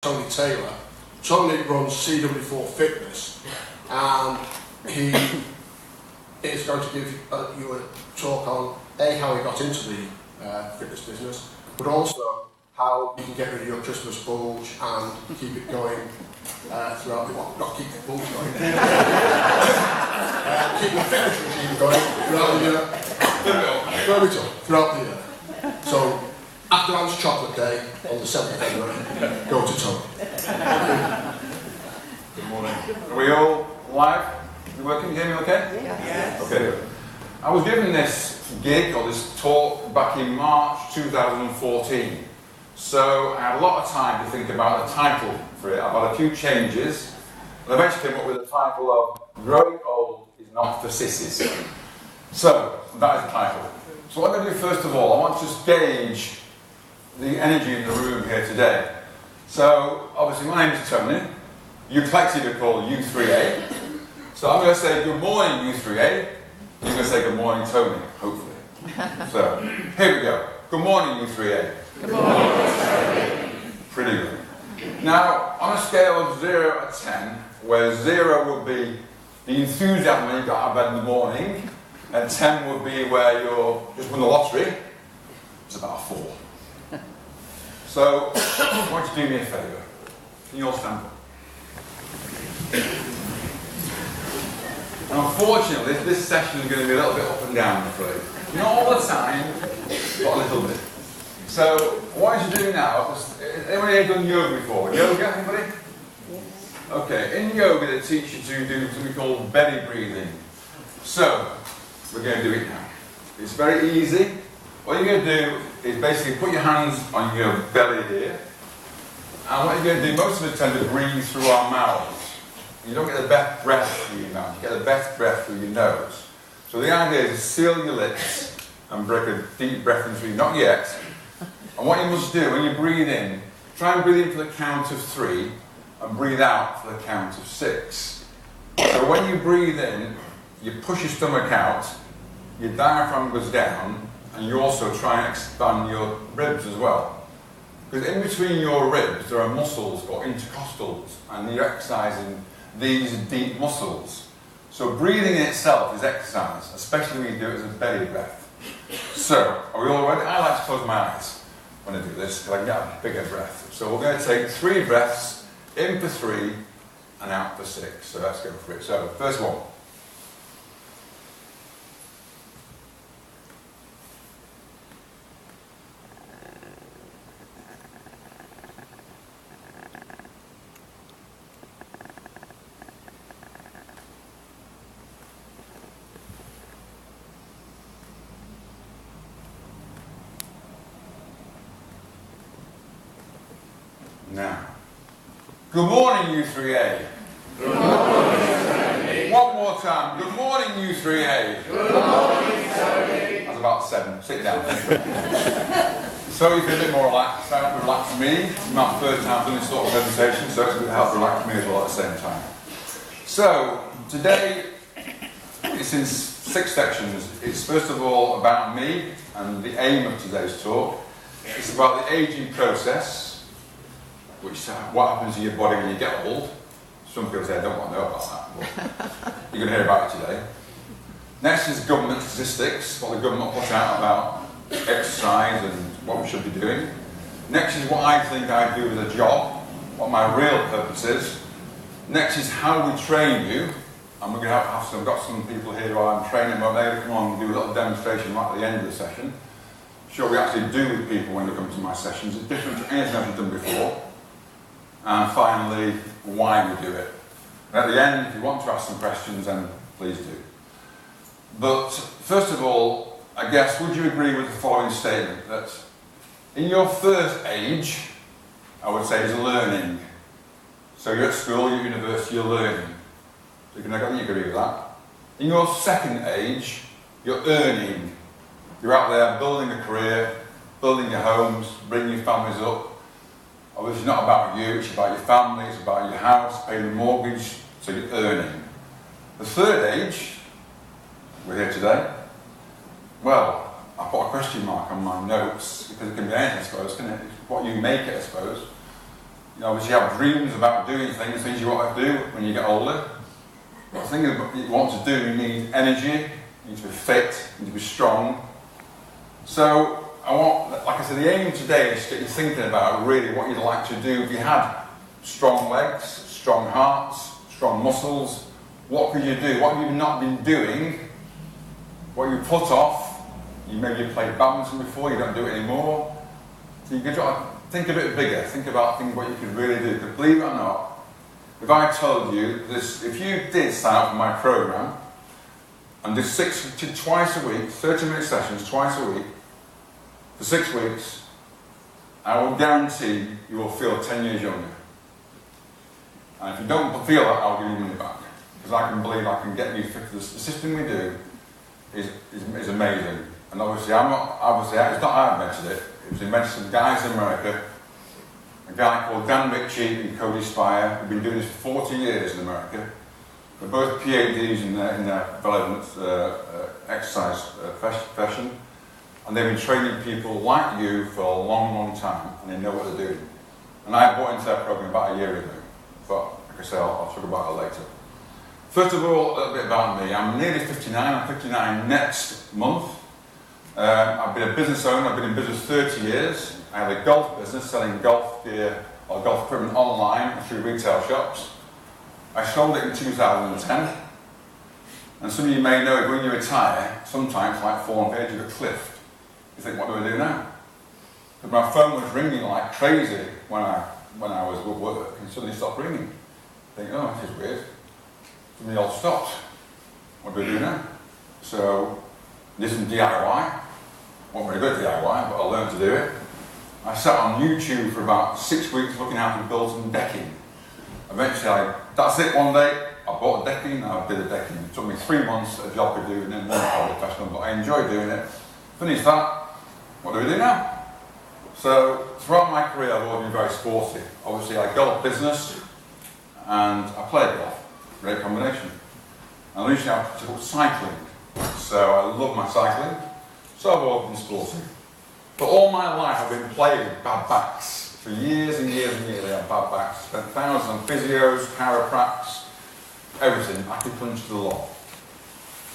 Tony Taylor. Tony runs CW4 Fitness, and he is going to give you a talk on how he got into the fitness business, but also how you can get rid of your Christmas bulge and keep it going throughout the not keep the bulge going, keep the fitness regime going throughout the year. Throughout the year. So after Anne's Chocolate Day on the 7th of February, go to Tony. Good morning. Are we all live? You working? Can you hear me okay? Yes. Okay. I was given this gig or this talk back in March 2014. So I had a lot of time to think about the title for it. I've had a few changes and eventually came up with the title of Growing Old is Not for Sissies. So that is the title. So what I'm going to do first of all, I want to just gauge the energy in the room here today. So obviously my name is Tony. You collectively call U3A. So I'm going to say good morning U3A. You're going to say good morning Tony, hopefully. So here we go. Good morning U3A. Good morning, Tony. Pretty good. Now on a scale of 0 to 10, where 0 would be the enthusiasm when you got out of bed in the morning, and 10 would be where you're just won the lottery, it's about a 4. So, I want you to do me a favour. Can you all stand up? And unfortunately, this session is going to be a little bit up and down, I'm afraid. Not all the time, but a little bit. So, what I should do now, anyone here done yoga before? Yoga, anybody? Okay, in yoga they teach you to do something called belly breathing. So, we're going to do it now. It's very easy. What you're going to do is basically put your hands on your belly here. And what you're going to do, most of us tend to breathe through our mouths. You don't get the best breath through your mouth, you get the best breath through your nose. So the idea is to seal your lips and break a deep breath in through, not yet. And what you must do when you breathe in, try and breathe in for the count of 3 and breathe out for the count of 6. So when you breathe in, you push your stomach out, your diaphragm goes down, and you also try and expand your ribs as well. Because in between your ribs there are muscles called intercostals, and you're exercising these deep muscles. So breathing in itself is exercise, especially when you do it as a belly breath. So, are we all ready? I like to close my eyes when I do this, because I can get a bigger breath. So we're going to take 3 breaths, in for 3, and out for 6. So let's go for it. So, first one. Now, good morning, U3A. Good morning, Tony. One more time. Good morning, U3A. Good morning, Tony. That's about 7. Sit down. So you feel a bit more relaxed. That relax me. It's my first time doing this sort of presentation, so it's going to help relax me as well at the same time. So, today, it's in 6 sections. It's first of all about me and the aim of today's talk. It's about the aging process, which is what happens to your body when you get old. Some people say, I don't want to know about that, but you're going to hear about it today. Next is government statistics, what the government puts out about exercise and what we should be doing. Next is what I think I do as a job, what my real purpose is. Next is how we train you, and we're going to have some, I've got some people here who I'm training, but they're going to come on and do a little demonstration right at the end of the session. Show what we actually do with people when they come to my sessions. It's different to anything I've done before. And finally, why we do it. And at the end, if you want to ask some questions, then please do. But first of all, I guess, would you agree with the following statement? That in your first age, I would say, is learning. So you're at school, you're at university, you're learning. So you can agree with that. In your second age, you're earning. You're out there building a career, building your homes, bringing your families up. Obviously, it's not about you, it's about your family, it's about your house, paying the mortgage, so you're earning. The third age, we're here today. Well, I put a question mark on my notes, because it can be anything, I suppose, can it? It's what you make it, I suppose. You obviously have dreams about doing things you want to do when you get older. But the thing that you want to do, you need energy, you need to be fit, you need to be strong. So, like I said, the aim today is to get you thinking about really what you'd like to do if you had strong legs, strong hearts, strong muscles. What could you do? What have you not been doing? What you put off? You maybe played badminton before, you don't do it anymore. So you could try to think a bit bigger. Think about things what you could really do. Because believe it or not, if I told you this, if you did sign up for my program and did twice a week, 30-minute sessions twice a week for 6 weeks, I will guarantee you will feel 10 years younger. And if you don't feel that, I'll give you money back. Because I can believe I can get you fit. The system we do is amazing. And obviously, it's not I invented it. It was invented by some guys in America. A guy called Dan Ritchie and Cody Spire, who've been doing this for 40 years in America. They're both PhDs in their relevant exercise profession. And they've been training people like you for a long, long time, and they know what they're doing. And I bought into their program about a year ago. But, like I say, I'll talk about it later. First of all, a little bit about me. I'm nearly 59. I'm 59 next month. I've been a business owner. I've been in business 30 years. I have a golf business selling golf gear or golf equipment online and through retail shops. I sold it in 2010. And some of you may know when you retire, sometimes like fall on the edge of a cliff. You think, what do I do now? Because my phone was ringing like crazy when I was at work, and suddenly stopped ringing. I think, oh, this is weird. Suddenly all stopped. What do I do now? So, did some DIY. Wasn't very good at DIY, but I learned to do it. I sat on YouTube for about 6 weeks looking how to build some decking. Eventually, that's it one day. I bought a decking and I did a decking. It took me 3 months, a job to do, and then one professional, but I enjoyed doing it. Finished that. What do we do now? So, throughout my career, I've always been very sporty. Obviously, I golf business and I play golf. Great combination. And usually I took cycling. So, I love my cycling. So, I've always been sporty. But all my life, I've been plagued with bad backs. For years and years and years, I had bad backs. Spent thousands on physios, chiropractors, everything. I could punch to the lot.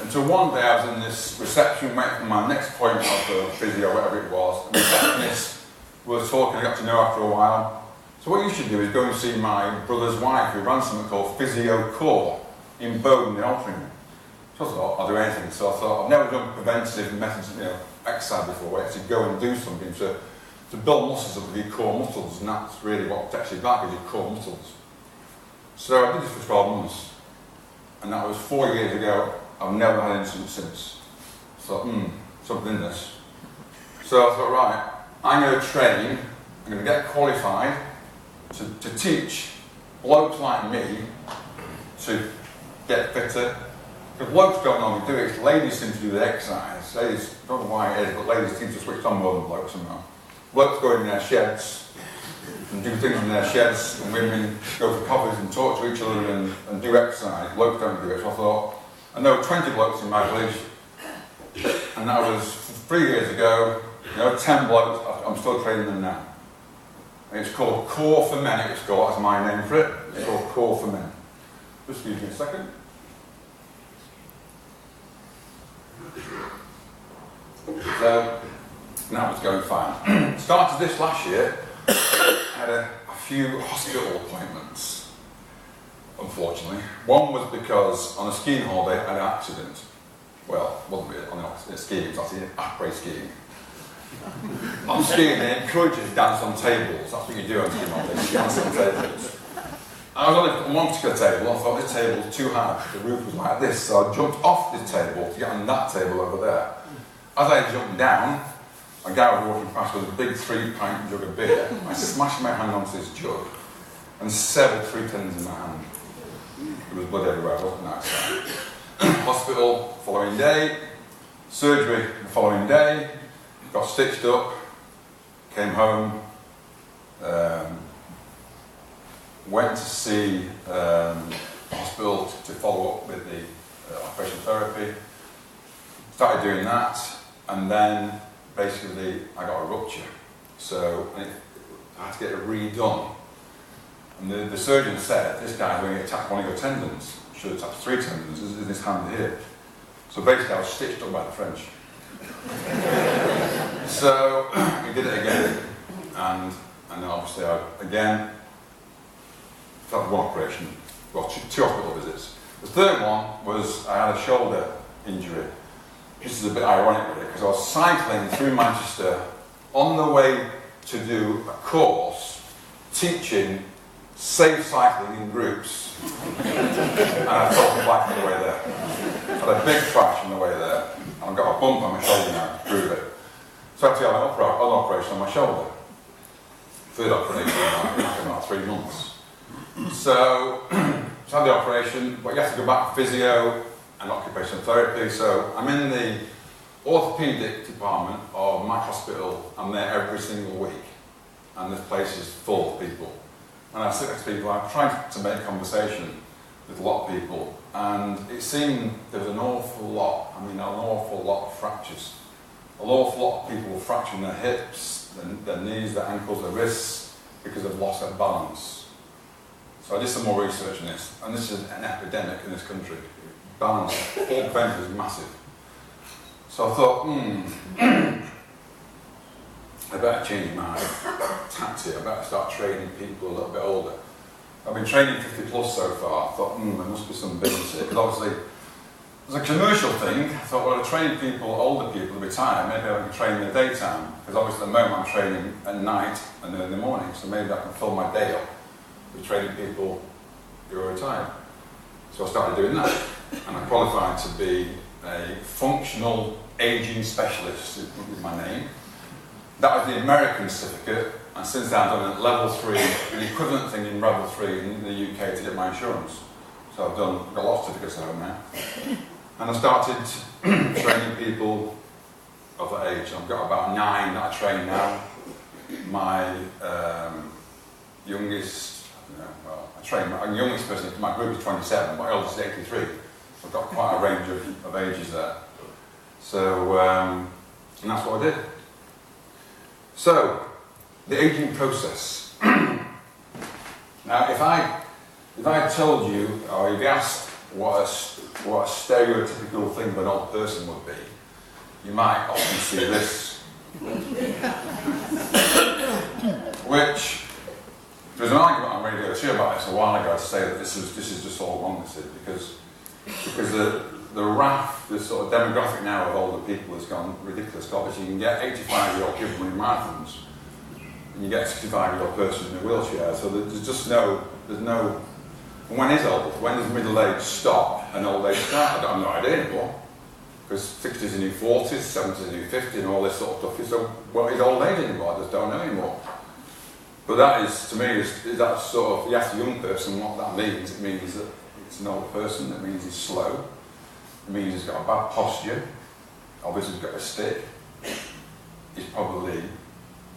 Until one day I was in this reception, went from my next point of the physio, whatever it was, and the receptionist was talking, I got to know after a while. So what you should do is go and see my brother's wife, who ran something called Physio Core in Bowden, in Altrincham. So I thought, I'll do anything. So I thought, I've never done preventative methods, exercise before, where to go and do something to build muscles up with your core muscles, and that's really what protects your back, is your core muscles. So I did this for 12 months, and that was 4 years ago. I've never had an incident since. So, something in this. So I thought, right, I'm going to train, I'm going to get qualified to teach blokes like me to get fitter. Because blokes don't normally do it, ladies seem to do the exercise. Ladies, I don't know why it is, but ladies seem to switch on more than blokes somehow. Blokes go in their sheds and do things in their sheds, and women go for coffees and talk to each other and do exercise. Blokes don't do it, so I thought, I know 20 blokes in my village, and that was 3 years ago. 10 blokes, I'm still training them now. And it's called Core for Men, it's called, that's my name for it. It's called Core for Men. Just give me a second. So, now it's going fine. Started this last year, had a few hospital appointments, unfortunately. One was because on a skiing holiday I had an accident. Well, it wasn't really on the skiing, it was actually après skiing. On skiing, they encourage you to dance on tables. That's what you do on skiing holidays, you dance on tables. I was on one particular table, I thought this table was too high, the roof was like this, so I jumped off this table to get on that table over there. As I jumped down, a guy was walking past with a big 3-pint jug of beer. I smashed my hand onto this jug and severed 3 tendons in my hand. There was blood everywhere, it wasn't nice. Hospital the following day, surgery the following day, got stitched up, came home, went to see hospital to follow up with the occupational therapy, started doing that, and then basically I got a rupture, so I had to get it redone. And the surgeon said, this guy's going to attack one of your tendons. Should have attacked 3 tendons in this hand here. So basically I was stitched up by the French. So we did it again. And then obviously I, again, had one operation, well, 2 hospital visits. The third one was I had a shoulder injury. This is a bit ironic really, because I was cycling through Manchester on the way to do a course teaching safe cycling in groups. And I fell back on the way there. I had a big crash on the way there. And I've got a bump on my shoulder now to prove it. So I had to have an operation on my shoulder. Third operation in about 3 months. So I had the operation, but you have to go back to physio and occupational therapy. So I'm in the orthopaedic department of my hospital. I'm there every single week. And this place is full of people. And I sit next to people, I'm trying to make conversation with a lot of people. And it seemed there was an awful lot of fractures. An awful lot of people were fracturing their hips, their knees, their ankles, their wrists, because of loss of balance. So I did some more research on this, and this is an epidemic in this country. Balance, all prevention is massive. So I thought, I better change my tactic, I better start training people a little bit older. I've been training 50 plus so far. I thought, there must be some business here. Because obviously, as a commercial thing, I thought, well, to train people, older people to retire, maybe I can train in the daytime. Because obviously at the moment I'm training at night and then in the morning, so maybe I can fill my day up with training people who are retired. So I started doing that. And I qualified to be a functional aging specialist, is my name. That was the American certificate, and since then I've done a level 3, the equivalent thing in level 3 in the UK to get my insurance. So I've got lots of certificates at home now. And I started training people of that age. I've got about 9 that I train now. My youngest, my youngest person in my group is 27, my eldest is 83. So I've got quite a range of ages there. So, and that's what I did. So, the aging process. Now, if I told you, or if you asked what a stereotypical thing of an old person would be, you might often see this. Which, there was an argument on Radio 2 about this a while ago to say that this is just all wrong, because the RAF, the sort of demographic now of older people has gone ridiculous. Obviously, you can get 85-year-old people in marathons, and you get a 65-year-old person in a wheelchair. So there's no. When is old? When does middle age stop and old age start? I have no idea anymore. Because 60 is the new 40s, 70 is the new 50, and all this sort of stuff. So what is old age anymore? I just don't know anymore. But that is, to me, is that sort of, you ask a young person what that means. It means that it's an old person. It means he's slow. It means he's got a bad posture. Obviously he's got a stick. He's probably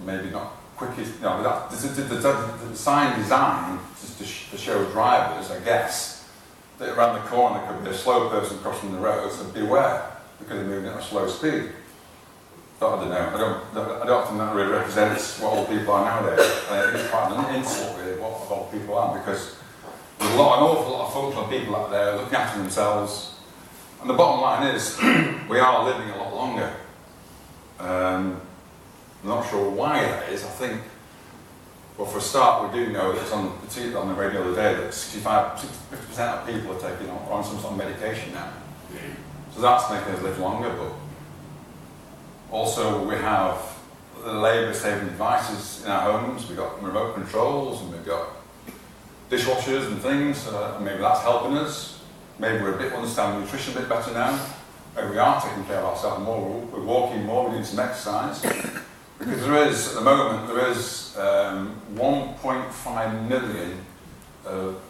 maybe not quickest. No, but the sign designed to show drivers, I guess, that around the corner there could be a slow person crossing the road, so beware, because they're moving at a slow speed. But I don't know. I don't think that really represents what old people are nowadays. I think it's quite an insult really what old people are, because there's an awful lot of functional people out there looking after themselves. And the bottom line is, we are living a lot longer. I'm not sure why that is. I think, well, for a start, we do know that particularly on the radio the other day, that 50% of people are taking on some sort of medication now. So that's making us live longer, but also we have the labour-saving devices in our homes. We've got remote controls, and we've got dishwashers and things. Maybe that's helping us. Maybe we understand nutrition a bit better now. Maybe we are taking care of ourselves more. We're walking more, we're doing some exercise. Because at the moment, there is 1.5 million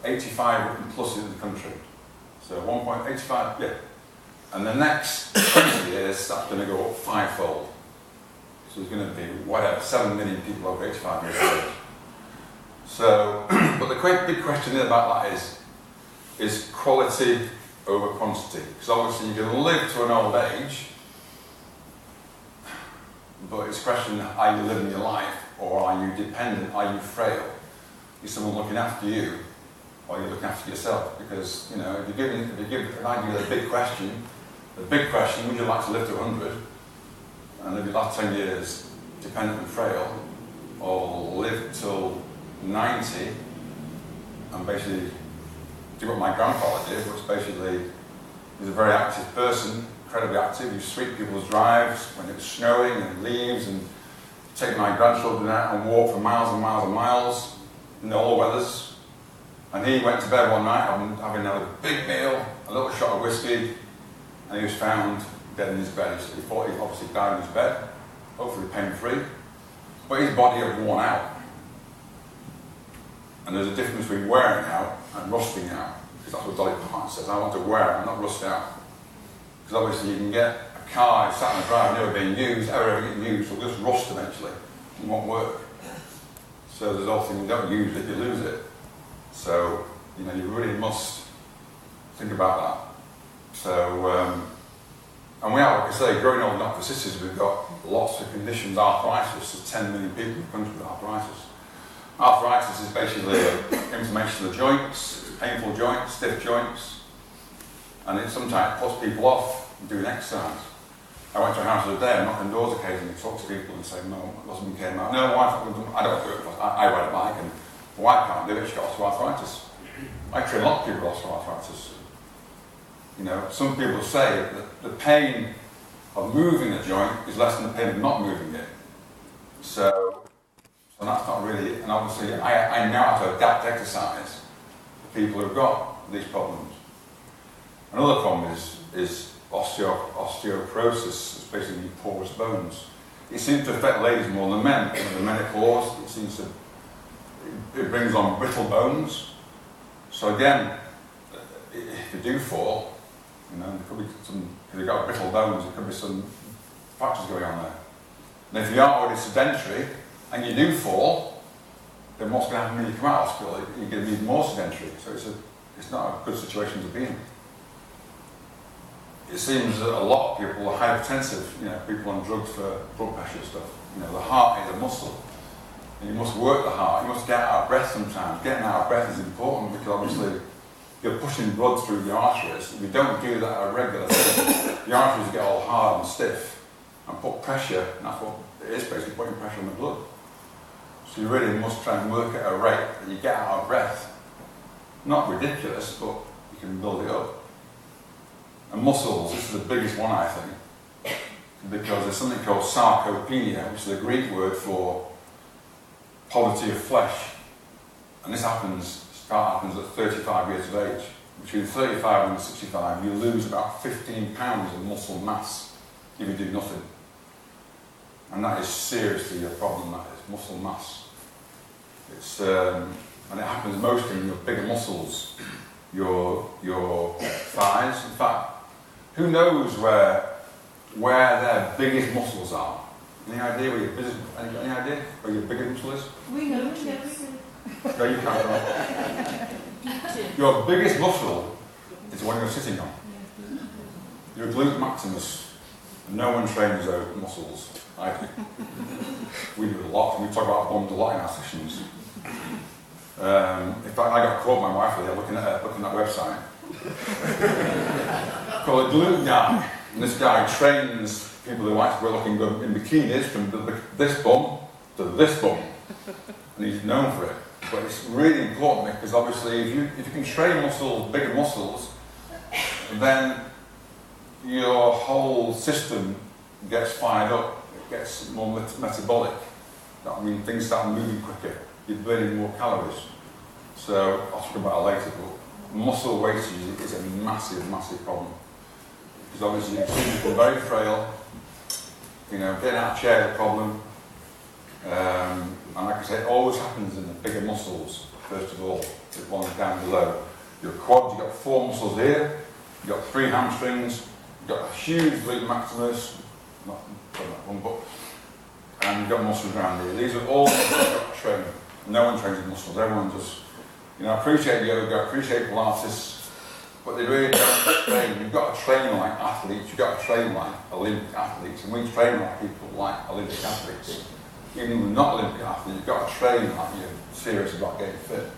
85 and plus in the country. So 1.85, yeah. And the next 20 years, that's going to go up 5-fold. So there's going to be, 7 million people over 85 years of age. So, but the quite big question about that is quality over quantity. Because obviously you can live to an old age, but it's a question, are you living your life, or are you dependent, are you frail? is someone looking after you, or you're looking after yourself? Because, you know, if you give an idea of the big question, would you like to live to 100 and live your last 10 years dependent and frail, or live till 90 and basically do what my grandfather did, which basically is a very active person, incredibly active. He sweep people's drives when it was snowing and leaves, and take my grandchildren out and walk for miles and miles and miles in all the weathers. And he went to bed one night having a big meal, a little shot of whiskey, and he was found dead in his bed. He thought he obviously died in his bed, hopefully pain-free, but his body had worn out. And there's a difference between wearing out and rusting out, because that's what Dolly Parton says. I want to wear out, not rust out. Because obviously you can get a car sat on the drive, never being used, ever getting used, will just rust eventually. It won't work. So there's also, you don't use it, you lose it. So, you know, you really must think about that. So, and we are, like I say, growing old enough for sisters, we've got lots of conditions. Arthritis, there's 10 million people in the country with arthritis. Arthritis is basically inflammation of the joints, painful joints, stiff joints, and it sometimes puts people off doing exercise. I went to a house the other day and knocked on doors occasionally, talk to people and say, no, my husband came out, no, my wife, I don't do it, I ride a bike, and my wife can't do it, she's got osteoarthritis. I train a lot of people with osteoarthritis. You know, some people say that the pain of moving a joint is less than the pain of not moving it. So that's not really, and obviously I know how to adapt exercise for people who've got these problems. Another problem is osteoporosis, it's basically porous bones. It seems to affect ladies more than men. You know, the menopause, it seems to, it brings on brittle bones. So again, if you do fall, you know, there could be some, if you've got brittle bones, there could be some fractures going on there. And if you aren't already sedentary, and you do fall, then what's going to happen when you come out of hospital? You're going to be more sedentary. So it's not a good situation to be in. It seems that a lot of people are hypertensive, you know, people on drugs for blood pressure stuff. You know, the heart is a muscle. And you must work the heart, you must get out of breath sometimes. Getting out of breath is important because obviously you're pushing blood through the arteries. If you don't do that at a regular thing, the arteries get all hard and stiff and put pressure, and that's what it is basically, putting pressure on the blood. So you really must try and work at a rate that you get out of breath. Not ridiculous, but you can build it up. And muscles, this is the biggest one I think, because there's something called sarcopenia, which is the Greek word for poverty of flesh. And this happens at 35 years of age. Between 35 and 65, you lose about 15 pounds of muscle mass if you do nothing. And that is seriously a problem, that is, muscle mass. It's, and it happens mostly in your bigger muscles, your thighs. In fact, who knows where their biggest muscles are? Any idea where your biggest, any idea where your biggest muscle is? We know. No, you can't. Your biggest muscle is the one you're sitting on. Your glute maximus. No one trains those muscles. I do. We do a lot. We talk about bums a lot in our sessions. In fact, I got caught by my wife earlier looking at that website. Called a glute guy. And this guy trains people who like to wear looking good in bikinis from this bum to this bum. And he's known for it. But it's really important because obviously if you can train muscles, bigger muscles, then your whole system gets fired up, it gets more metabolic. That means things start moving quicker, you're burning more calories. So I'll talk about it later, but muscle wastage is a massive, massive problem. Because obviously you see people very frail, you know, getting out of chair is a problem. And like I say, it always happens in the bigger muscles, first of all, the ones down below. Your quads, you've got 4 muscles here, you've got 3 hamstrings, you've got a huge glute maximus, not that one, but, and you've got muscles around here. These are all muscles you've got to train. No one trains muscles, everyone just, you know, appreciate yoga, appreciate Pilates, but they really don't train. You've got to train like athletes, you've got to train like Olympic athletes, and we train like people like Olympic athletes. even with not Olympic athlete, you've got to train like you're serious about getting fit.